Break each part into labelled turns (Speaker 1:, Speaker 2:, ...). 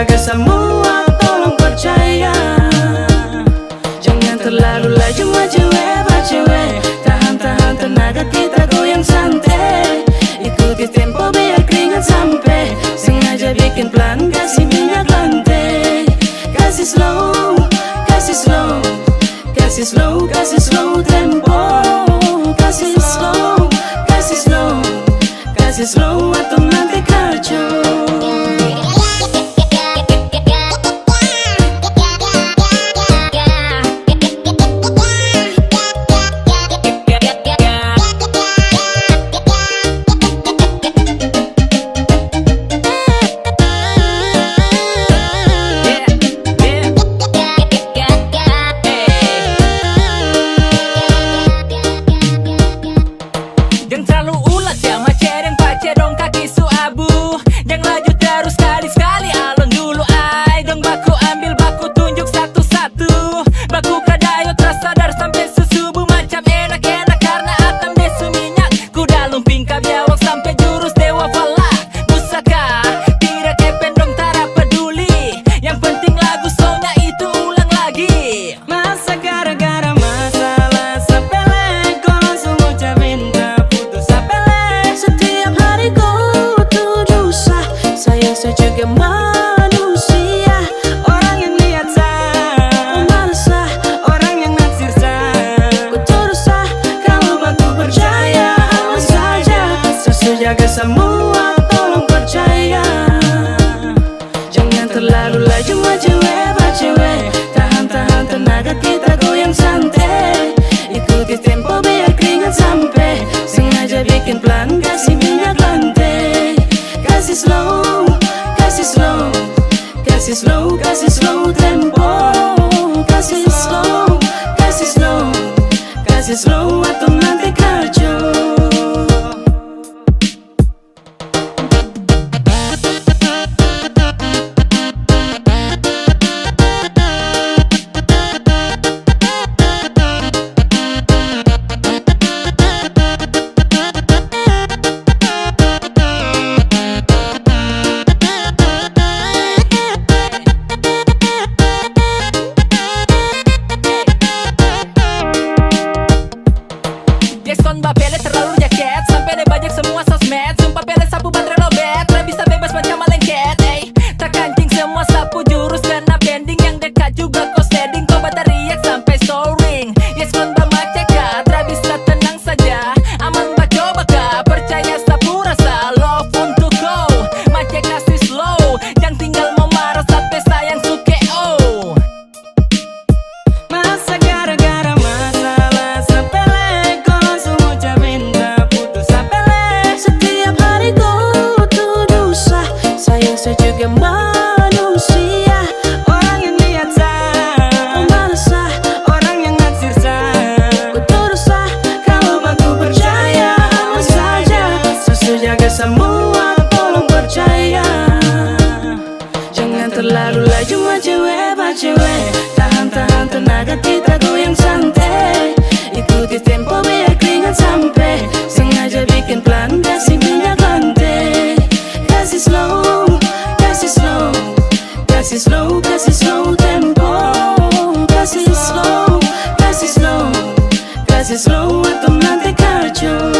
Speaker 1: jaga semua, tolong percaya. Jangan terlalu laju maju hebat cewek. Tahan-tahan tenaga kita goyang santai. Ikuti tempo biar keringat sampai. Sengaja bikin pelan, kasih minyak lantai. Kasih slow, kasih slow, kasih slow, kasih slow tempo. Kasih slow, kasih slow, kasih slow atau nanti kacau. Saya juga manusia, orang yang lihat sah, malas sah, orang yang naksir sah. Ku terus sah, kalau aku percaya, aman saja. Sesu jaga semua, tolong percaya. Jangan terlalu laju maju hebat cewek. Tahan-tahan tenaga kita goyang santai. Ikuti tempo biar keringat sampai. Sengaja bikin pelan, kasih minyak lantai. Kasih slow, kasih slow, kasih slow, kasih slow tempo. Kasih slow, kasih slow, kasih slow atau nanti kacau.
Speaker 2: Jackson Bapele terlalu jaket, sampai deh bajak semua sosmed. Sumpah pele sapu baterai lobet, tak bisa bebas macam malengket. Tak kancing semua sapu jurus kena bending. Yang dekat juga kau setting, kau teriak sampai soaring. Jackson Bamaceka, tak bisa tenang saja. Aman baca baka, percaya sapu rasa. Love untuk kau, macet kasih slow. Jangan tinggal memarah sampai sayang suke oh.
Speaker 1: Masa gara-gara masalah sepele, kau langsung ucapin tak putus sepele. Setiap hari kau tuduh sah, sayang saya juga manusia, orang yang lihat sah, malas sah, orang yang naksir sah. Ku terus sah, kalau aku percaya, aman saja. Sesu jaga semua, tolong percaya. Jangan terlalu laju maju hebat cewek. Tahan-tahan tenaga kita goyang santai. Ikuti tempo biar keringat sampai. Sengaja bikin pelan, kasih minyak lantai. Kasih slow, kasih slow, kasih slow, kasih slow tempo. Kasih slow, kasih slow, kasih slow atau nanti kacau.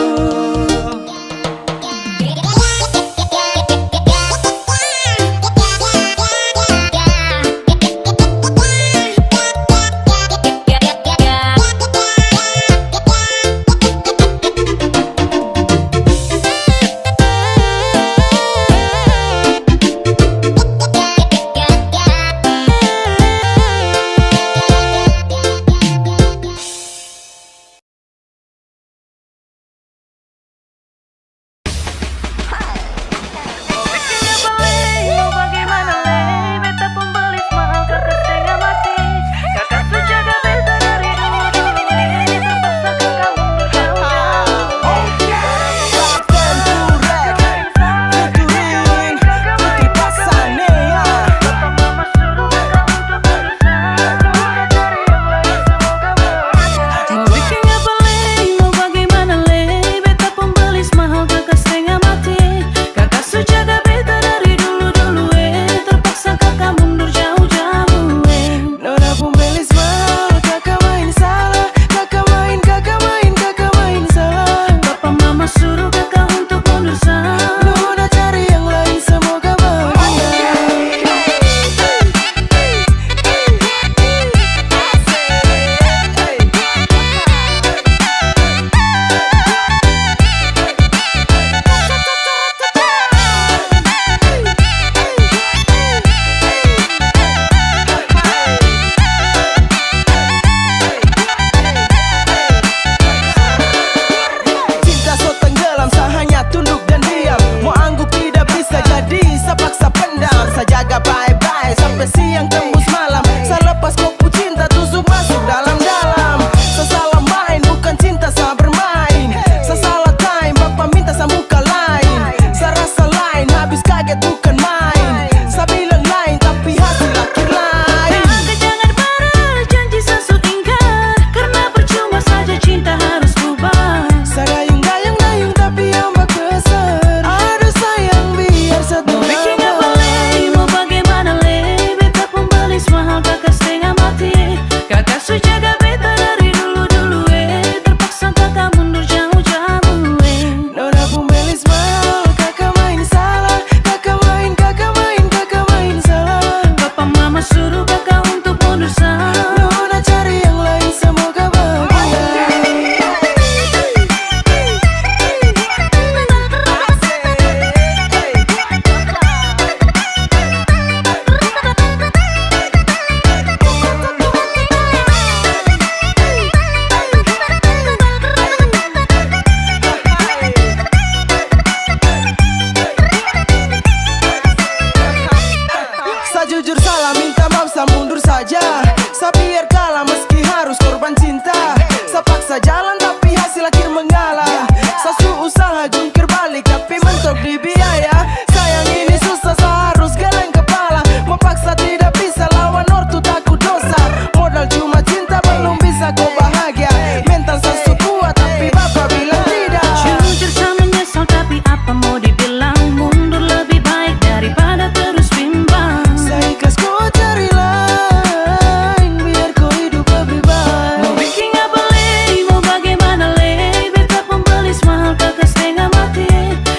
Speaker 3: mengalah. Sasu usaha jungkir balik tapi mentok di biaya. Sayang ini susah so harus geleng kepala. Memaksa tidak bisa lawan ortu takut dosa. Modal cuma cinta belum bisa kau bahagia. Mental sasu kuat tapi bapak bilang tidak.
Speaker 1: Jujur saya menyesal tapi apa mau dibilang. Mundur lebih baik daripada terus bimbang.
Speaker 3: Saya ikhlas kau cari lain biar kau hidup lebih baik.
Speaker 1: Mau bikin apa leh, mau bagaimana leh. Beta pembeli semahal kakak setengah mati.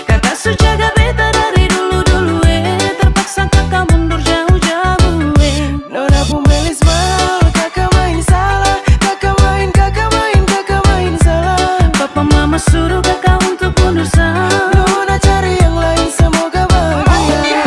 Speaker 1: Kakak su jaga beta dari dulu-dulu terpaksa kakak mundur jauh-jauh
Speaker 3: Nona pembelis mahal, kakak main salah. Kakak main salah.
Speaker 1: Papa mama suruh kakak untuk mundur salah.
Speaker 3: Nona cari yang lain semoga bahagia.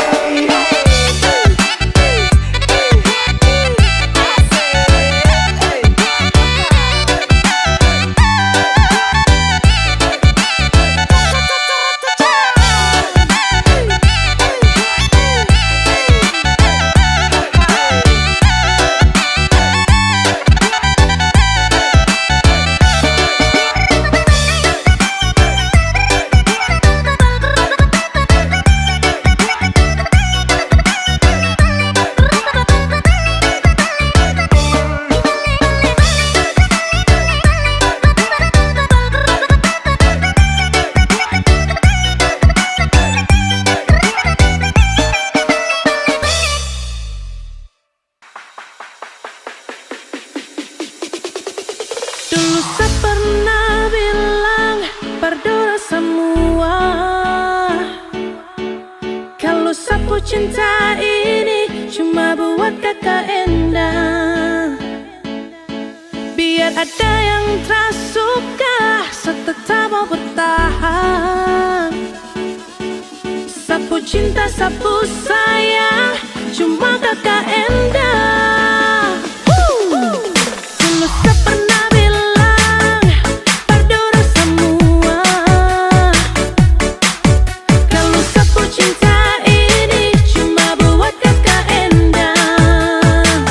Speaker 1: Dulu saya pernah bilang berdua semua. Kalau sapu cinta ini cuma buat kakak Endang. Biar ada yang tersuka, saya tetap mau bertahan. Sapu cinta, sapu sayang, cuma kakak Endang. Dulu saya pernah bilang berdua semua. Kalau sapu cinta ini cuma buat kakak Endang.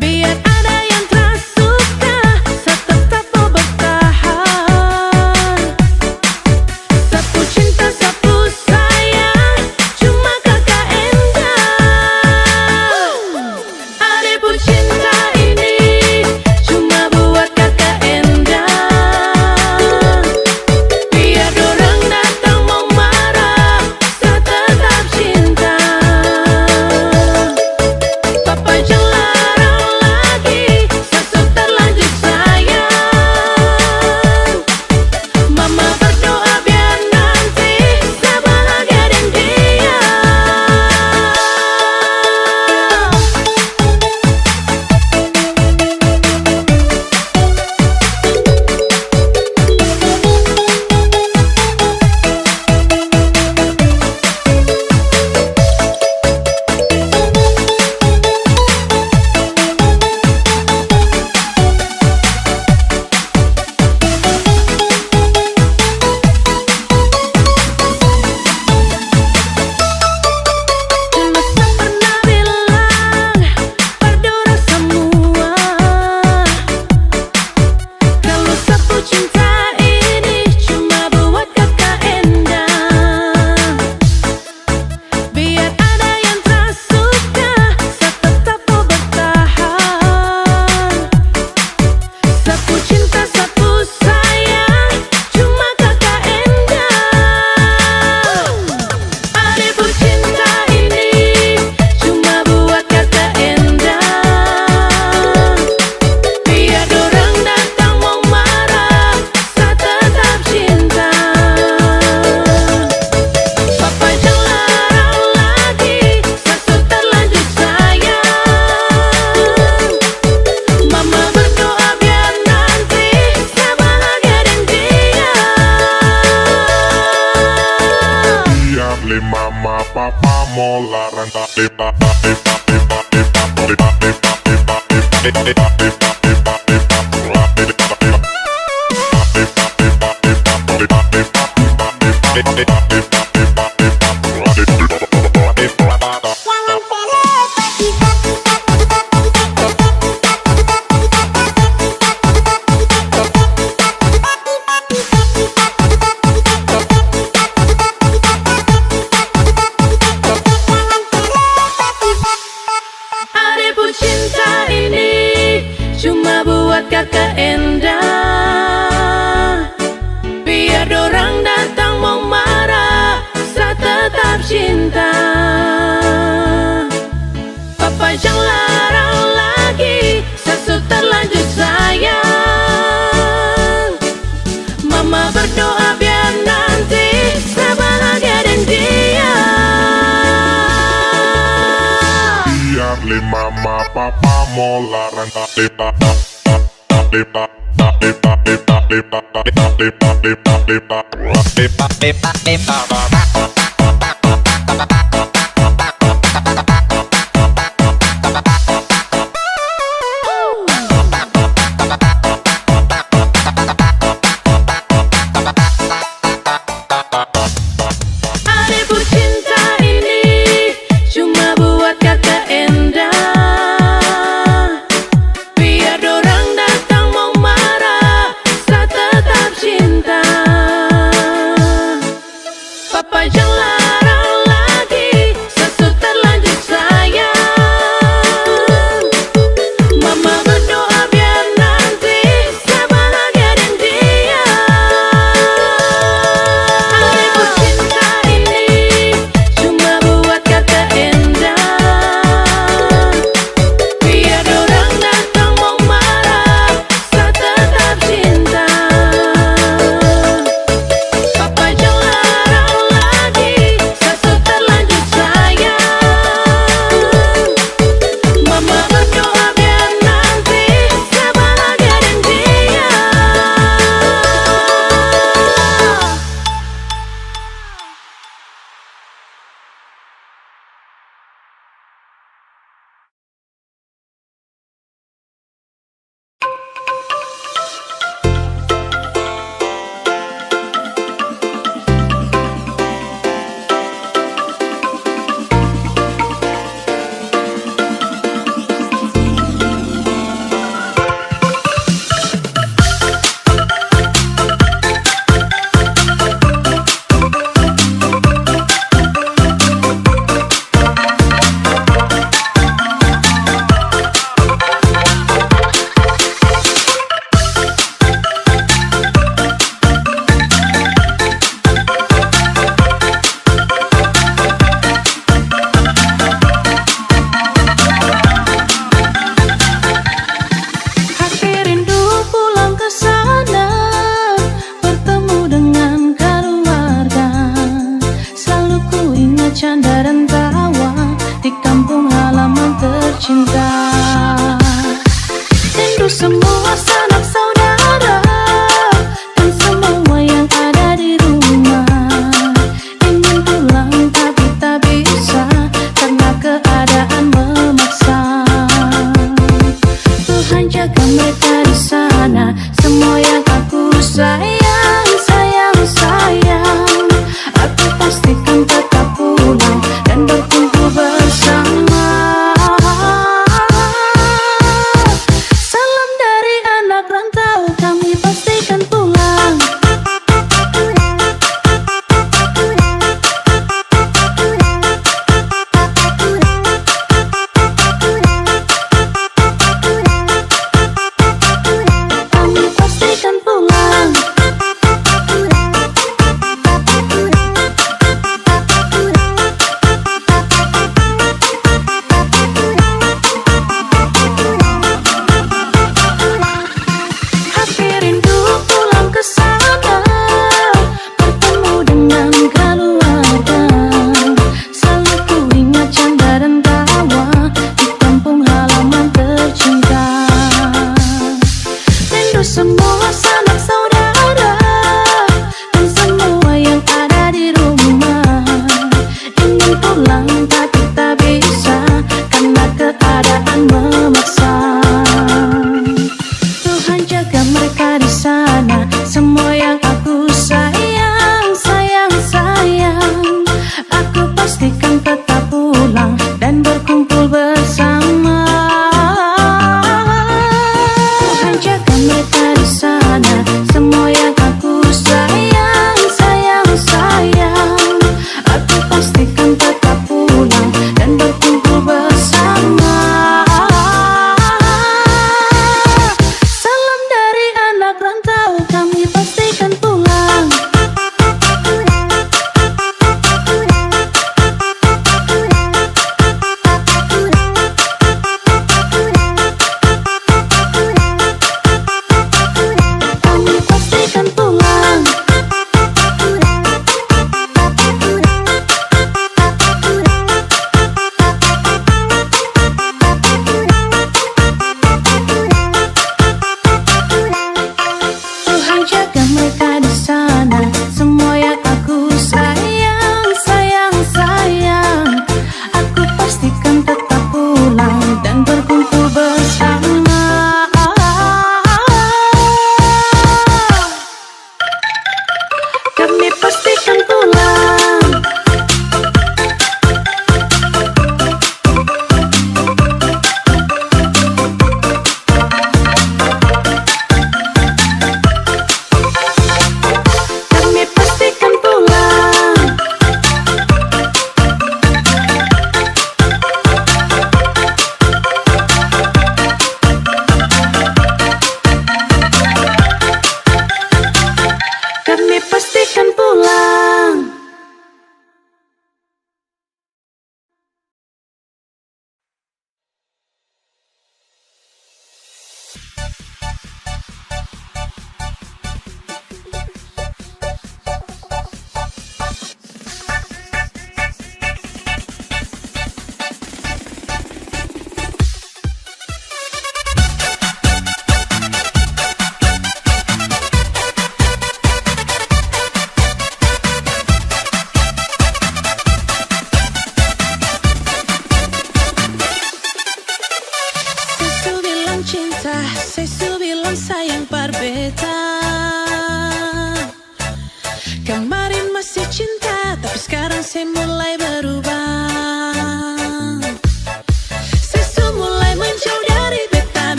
Speaker 1: Biar ada yang tersuka, saya tetap mau bertahan. Sapu cinta, sapu sayang, cuma kakak Endang. Adipun cinta ini cuma buat kakak Endang. Biar dorang datang mau marah, saya tetap cinta. Papa jangan larang lagi, saya sudah terlanjur sayang. Mama berdoa biar nanti saya bahagia dan dia. Dulu saya pernah bilang berdua semua. Kalau sapu cinta ini cuma buat kakak Endang. Biar ada yang tersuka, saya tetap mau bertahan. Sapu cinta, sapu sayang, cuma kakak Endang. Adipun cinta ini cuma buat kakak Endang. Biar dorang datang mau marah, saya tetap cinta. Papa jangan larang lagi, saya sudah terlanjur sayang. Mama berdoa biar nanti saya bahagia dan dia.
Speaker 4: Diable mama papa mau larang tak
Speaker 1: Cuma berdoa biar nanti saya bahagia dan dia.
Speaker 4: Biar mama papa mau larang
Speaker 1: Adikku, cinta ini cuma buat kakak Endah. Biar dorang datang mau marah, saya tetap cinta. Papa jangan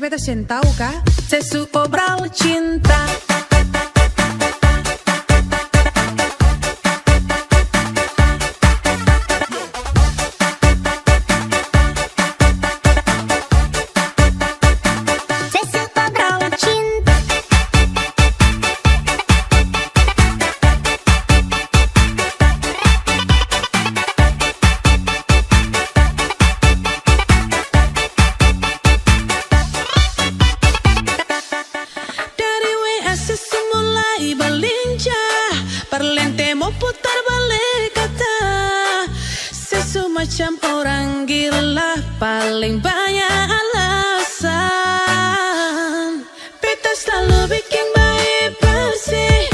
Speaker 5: beta sen tahu kah? Sesu obral cinta. Macam orang gila, paling banyak alasan. Beta selalu bikin baik bersih,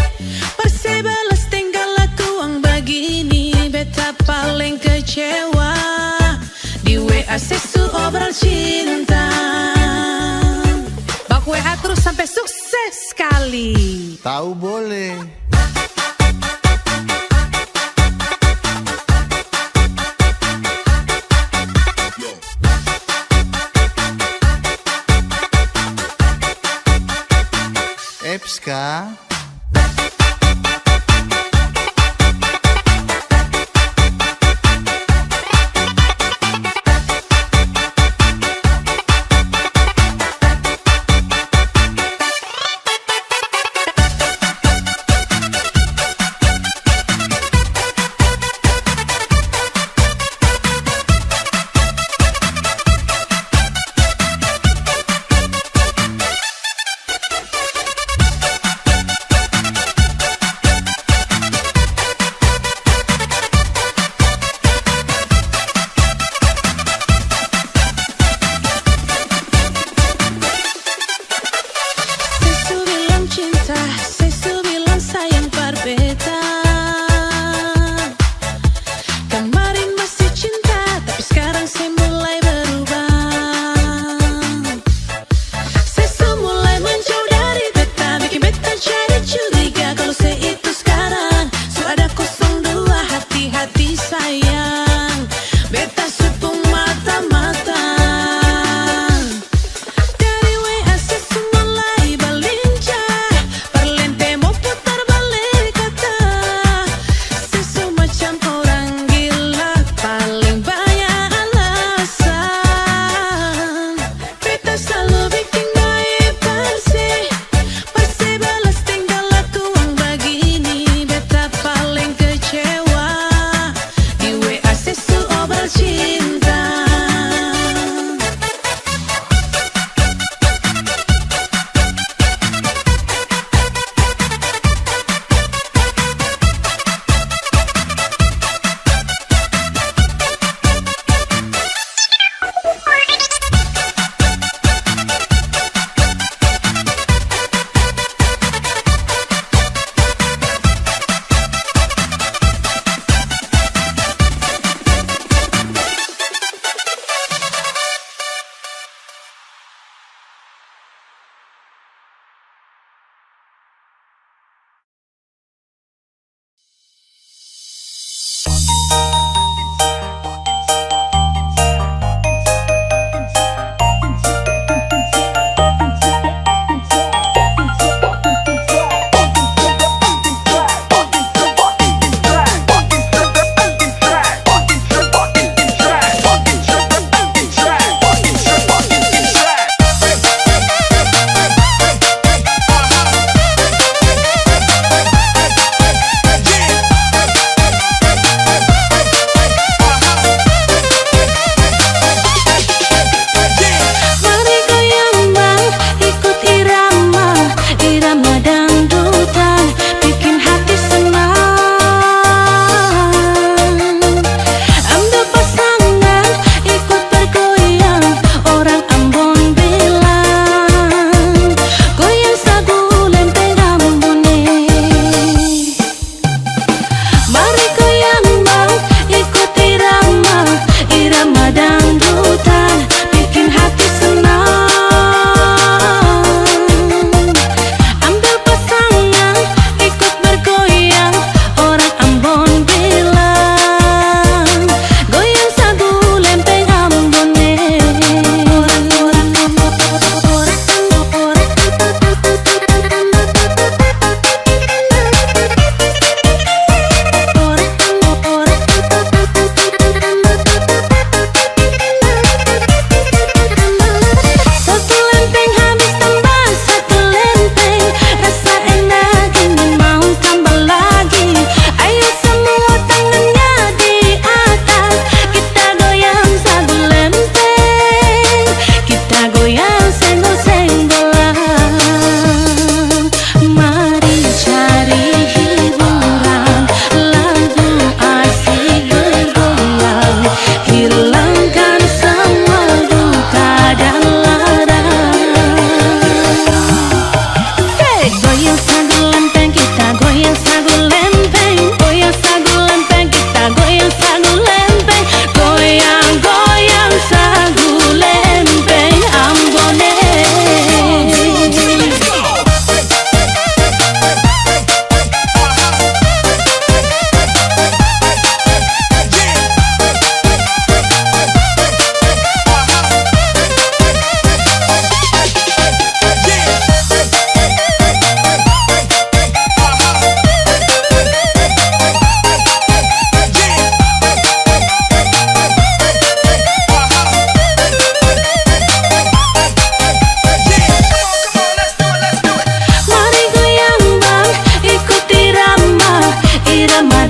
Speaker 5: bersih balas tinggal lakuang begini. Beta paling kecewa di WA sesu obral cinta. Bak WA terus sampai sukses sekali.
Speaker 6: Tahu boleh. Epska.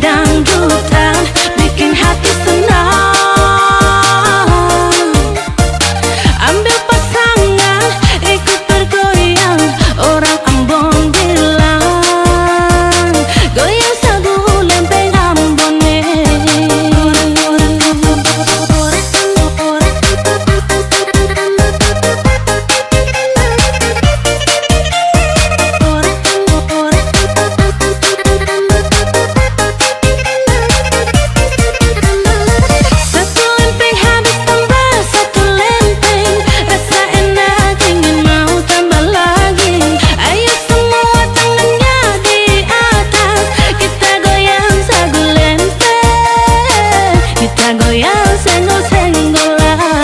Speaker 1: dangdutan bikin hati tenang. Ambil pasangan, ikut bergoyang, orang Ambon bilang goyang sagu lempeng Ambone. Satu lempeng habis tambah satu lempeng, rasa enak ingin mau tambah lagi. Ayo semua tangannya di atas, kita goyang sagu lempeng, kita goyang senggol-senggolan.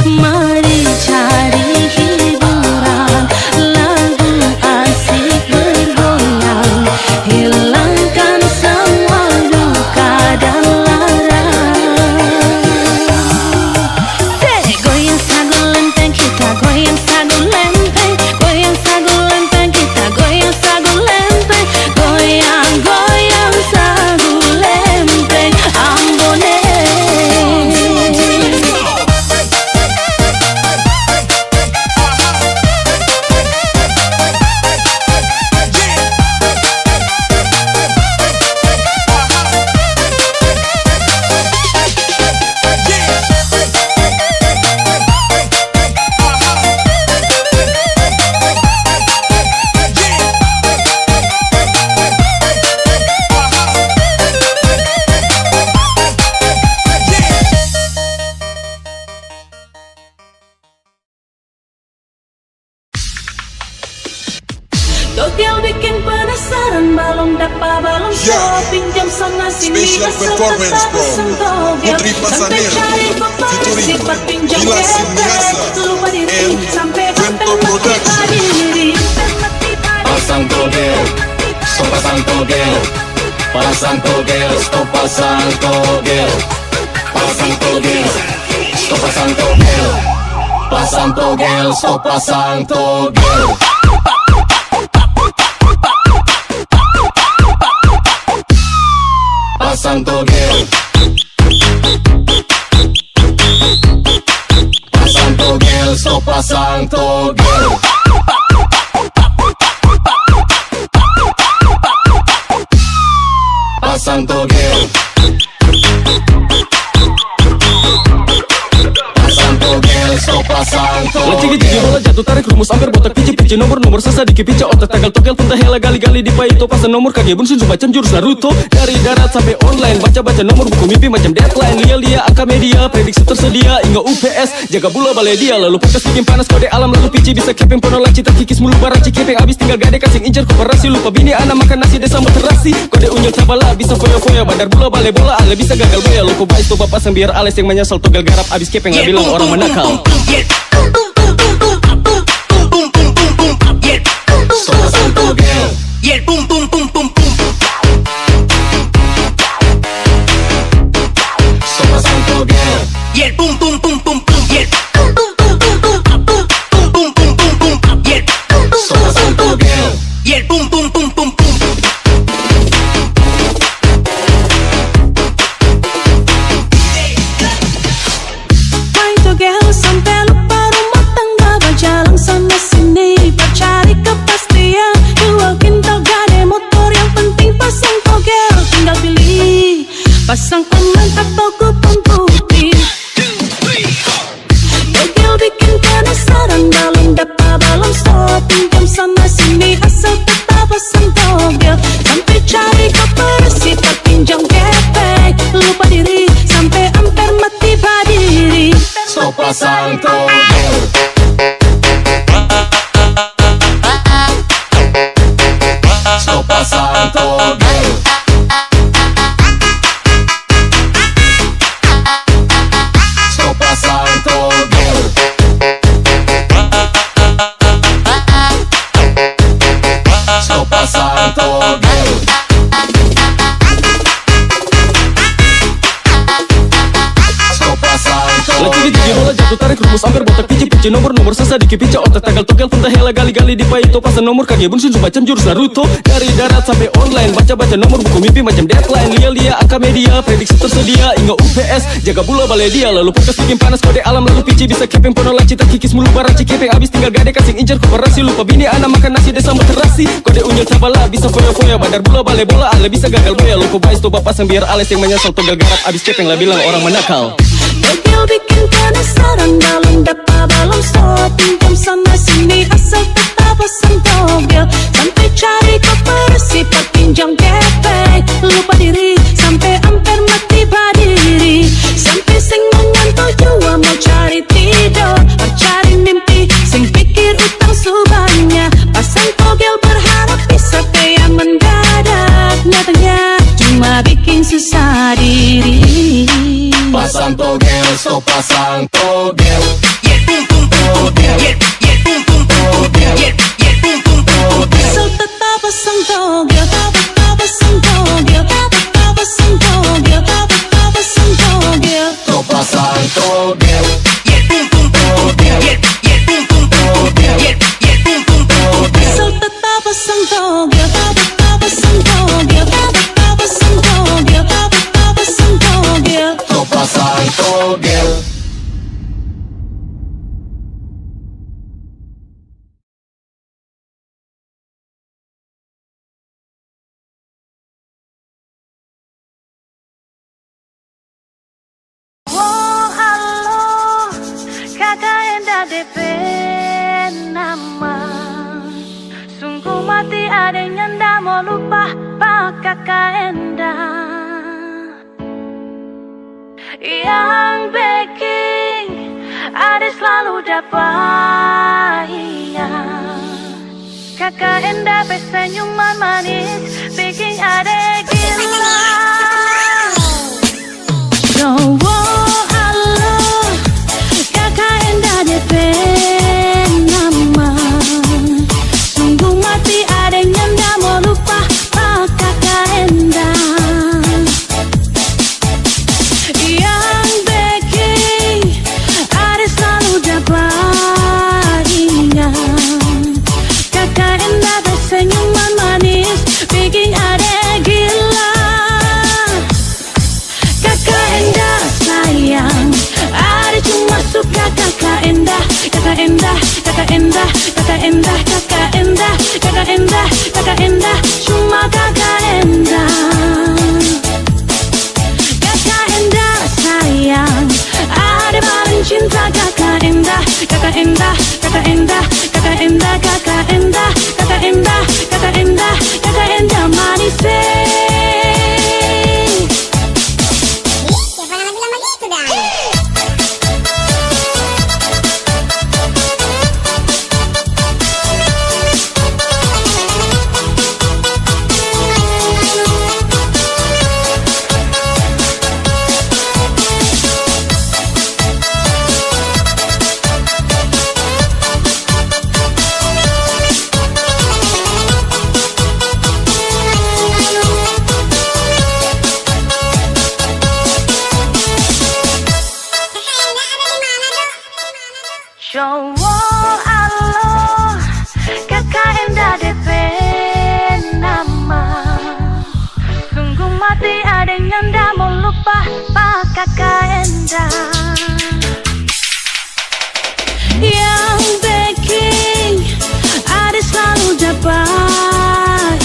Speaker 1: Mari cari hiburan, lagu asik bergoyang, hilangkan semua duka dan lara. Goyang sagu lempeng, kita goyang sagu lempeng, goyang sagu lempeng, kita goyang sagu lempeng, goyang goyang sagu lempeng Ambone. Togel bikin penasaran, balong dapa balong show, pinjam sana sini
Speaker 7: Special
Speaker 1: asal
Speaker 7: performance,
Speaker 1: tetap
Speaker 7: bro.
Speaker 1: pesen Togel.
Speaker 7: Putri
Speaker 1: Sampai
Speaker 7: Pasanel,
Speaker 1: cari papa,
Speaker 7: featuring
Speaker 1: sifat pinjam
Speaker 7: Gila
Speaker 1: getek,
Speaker 7: Siniasa,
Speaker 1: lupa diri,
Speaker 7: and
Speaker 1: sampai
Speaker 7: Vento
Speaker 1: hampir
Speaker 7: Production.
Speaker 1: mati diri.
Speaker 8: Pasang togel, stop pasang togel, pasang togel, stop pasang togel, pasang togel, stop pasang togel, pasang togel, stop pasang togel. Pasang togel, pasang togel, stop pasang togel. Pasang togel, pasang togel, stop pasang togel.
Speaker 9: Lagi bola jatuh tarik rumus hampir botak pici nomor sesa dikit pica otak tanggal togel pun tak hela gali di pai itu pasang nomor kaki bun sun bacam jurus Naruto dari darat sampai online baca nomor buku mimpi macam deadline lia angka media prediksi tersedia hingga UPS jaga bula balai dia lalu podcast bikin panas kode alam lalu pici bisa kepeng ponola cita kikis mulu barang cikepeng abis tinggal gade kasing incer koperasi lupa bini anak makan nasi desa terasi kode unyel cabala bisa foya bandar bula balai bola ale bisa gagal boya lupa bais toba pasang biar ales yang menyesal togel garap abis kepeng nggak bilang orang menakal.
Speaker 8: Stop pasang togel,
Speaker 7: Yeah, boom, boom, boom, boom, boom.
Speaker 8: stop pasang togel,
Speaker 7: Yeah, boom, boom, boom, boom, boom. Yeah, boom, boom, boom, boom. Yeah,
Speaker 8: stop pasang togel.
Speaker 7: yeah, boom, boom, boom, boom, boom.
Speaker 1: Main togel sampai lupa rumah tangga, berjalan sana sini bercari kepastian. Dua kintal gade motor, yang penting pasang togel, tinggal pilih pasang komen atau kupon putih. Togel bikin penasaran, balon dapa balon stop, pinjam sana sini asal tetap pasang togel. Sampai cari koperasi tak pinjam gepeng, lupa diri sampai hampir mati berdiri.
Speaker 8: Stop pasang togel, stop pasang togel,
Speaker 9: satu tarik rumus hampir botak pici nomor sesa dikit pica otak tagal togel pun hela gali di paito pasan nomor kage bun sunsu macam jurus Naruto dari darat sampai online baca nomor buku mimpi macam deadline lia angka media prediksi tersedia ingat UPS jaga bula balai dia lalu podcast bikin panas kode alam lalu pici bisa kepeng ponola cita kikis mulu baraci kepeng abis tinggal gade kasing incer koperasi lupa bini anak makan nasi desa terasi kode unyil tabala bisa foya badar bula balai bola ale bisa gagal boya lupa bais to bapak biar ales yang menyesal togel garap abis kepeng lah bilang orang menakal.
Speaker 1: Togel bikin penasaran dalam dapa balon stop pinjam sana sini asal tetap pesan togel sampai cari koperasi perpinjam kepeng lupa diri sampai amper mati berdiri sampai sing mengantuk jua mau cari tidur cari mimpi sing pikir utang subahnya pasang togel berharap bisa kaya mendadak nyatanya cuma bikin susah diri.
Speaker 8: Pasang togel, stop pasang togel.
Speaker 7: Yeah, boom boom togel. Yeah, boom boom togel. Yeah, boom boom togel.
Speaker 1: So tetap pasang togel, tetap pasang togel, tetap pasang togel, tetap pasang togel.
Speaker 8: Stop pasang togel.
Speaker 7: Yeah, boom boom togel. Yeah, boom boom togel. Yeah, boom boom togel.
Speaker 1: So tetap pasang togel, tetap pasang togel, tetap pasang togel, tetap pasang togel.
Speaker 8: Stop pasang togel.
Speaker 1: Oh halo, kakak Enda DP nama. Sungguh mati adanya ndak mau lupa pak kakak Enda. Yang baking ada selalu dapat kakak Enda senyuman manis bikin ada gila. Oh halo kakak Enda DP nama. Sungguh mati adanya ndak mau lupa pak kakak Enda. Yang baking ada selalu dapat kakak Enda senyuman manis bikin ada gila. Kakak Enda sayang, ada cuma suka kakak Enda, kakak Enda, kakak Enda, kakak Enda, kakak Enda, kakak Enda, kakak Enda, cuma kakak Enda. Kakak Enda sayang, ada paling cinta kakak Enda, kakak Enda, kakak Enda, kakak Enda, kakak Enda, kakak Enda, kakak Enda, kakak Enda manis. Cowok alo, kakak Enda DP nama. Sungguh mati adanya ndak mau lupa pak kakak Enda. Yang baking ada selalu dapat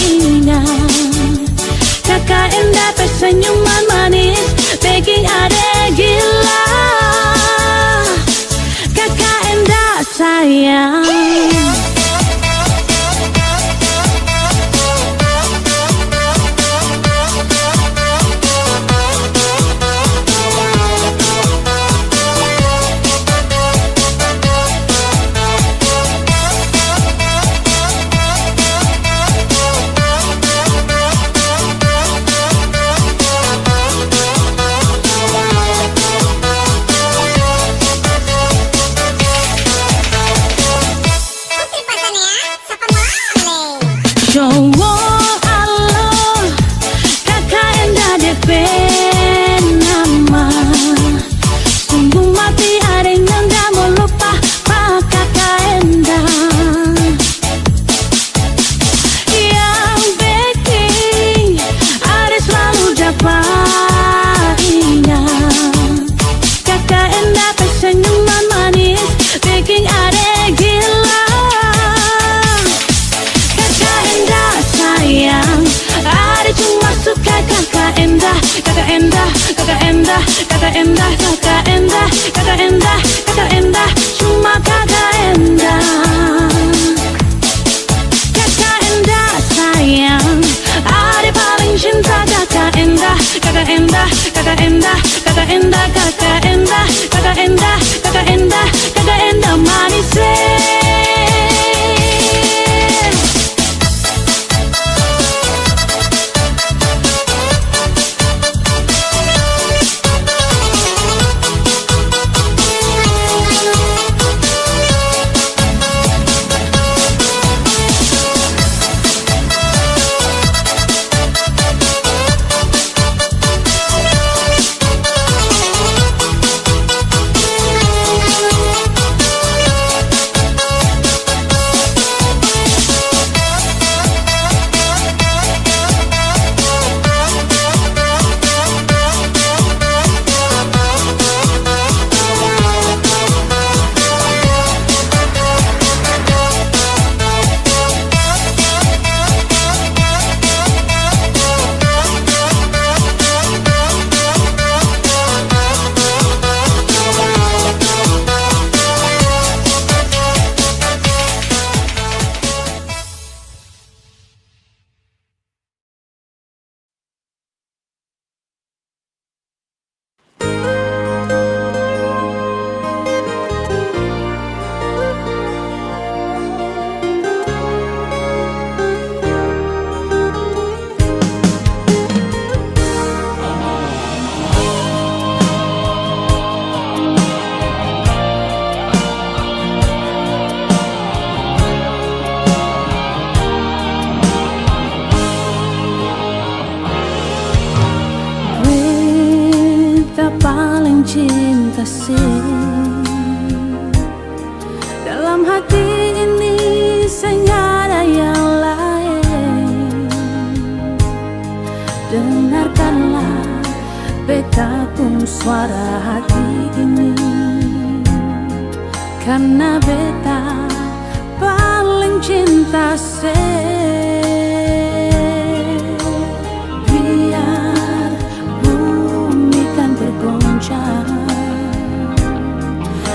Speaker 1: kakak Enda senyuman manis bikin ada gila. Kakak Enda sayang.
Speaker 5: kakak endah, kakak endah, kakak endah, kakak endah, kakak endah, kakak endah, kakak endah manis. Cinta sih dalam hati ini, saya ada yang lain. Dengarkanlah beta pun suara hati ini, karena beta paling cinta sih.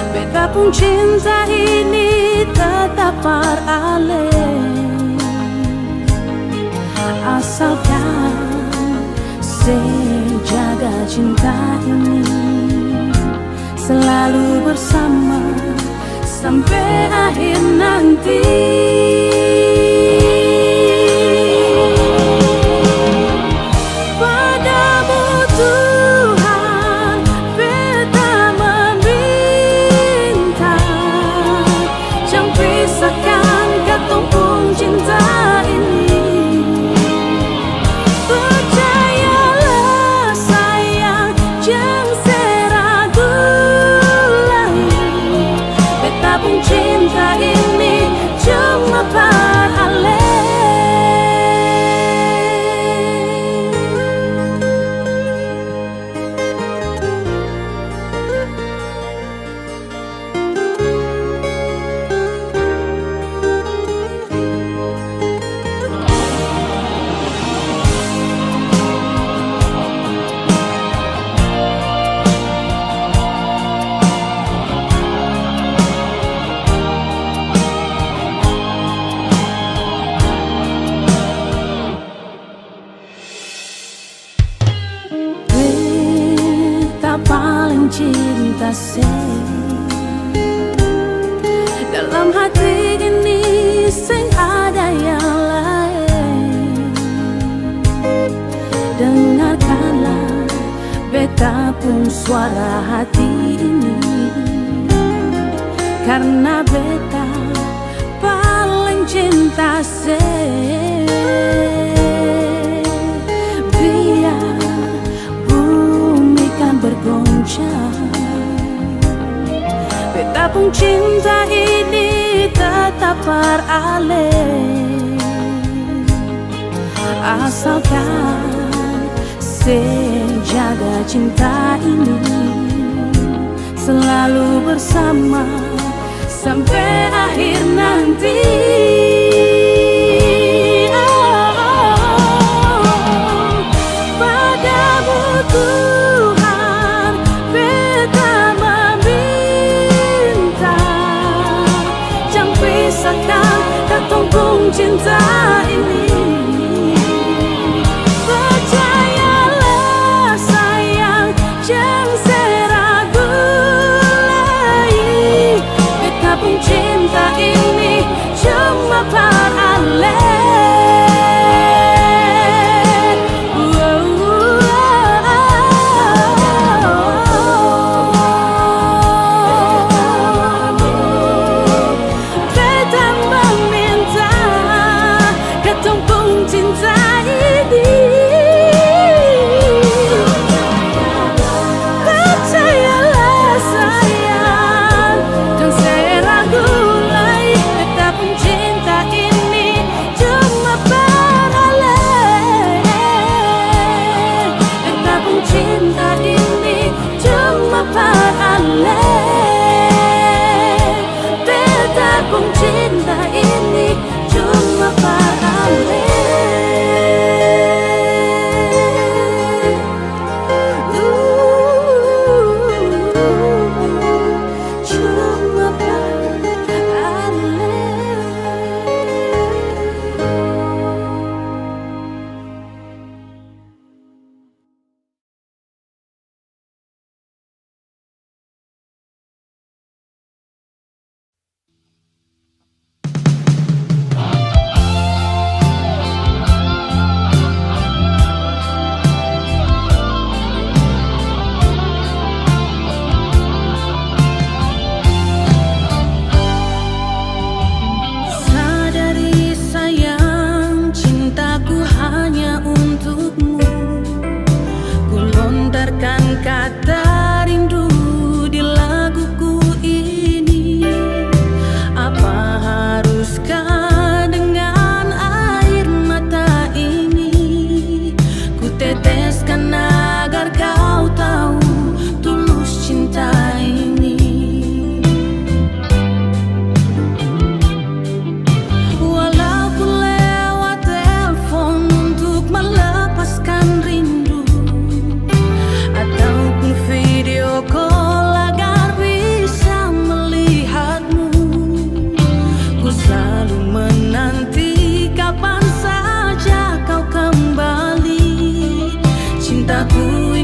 Speaker 5: Beta pun cinta ini tetap beralih, asalkan sejaga cinta ini selalu bersama sampai akhir nanti. Cinta ini cuma beralih. Paling cinta sih dalam hati ini, sing ada yang lain. Dengarkanlah beta pun suara hati ini, karena beta paling cinta sih. Bergoncang, beta pun cinta ini tetap beralih, asalkan sejaga cinta ini selalu bersama sampai akhir nanti. Cinta ini, percayalah
Speaker 1: cintaku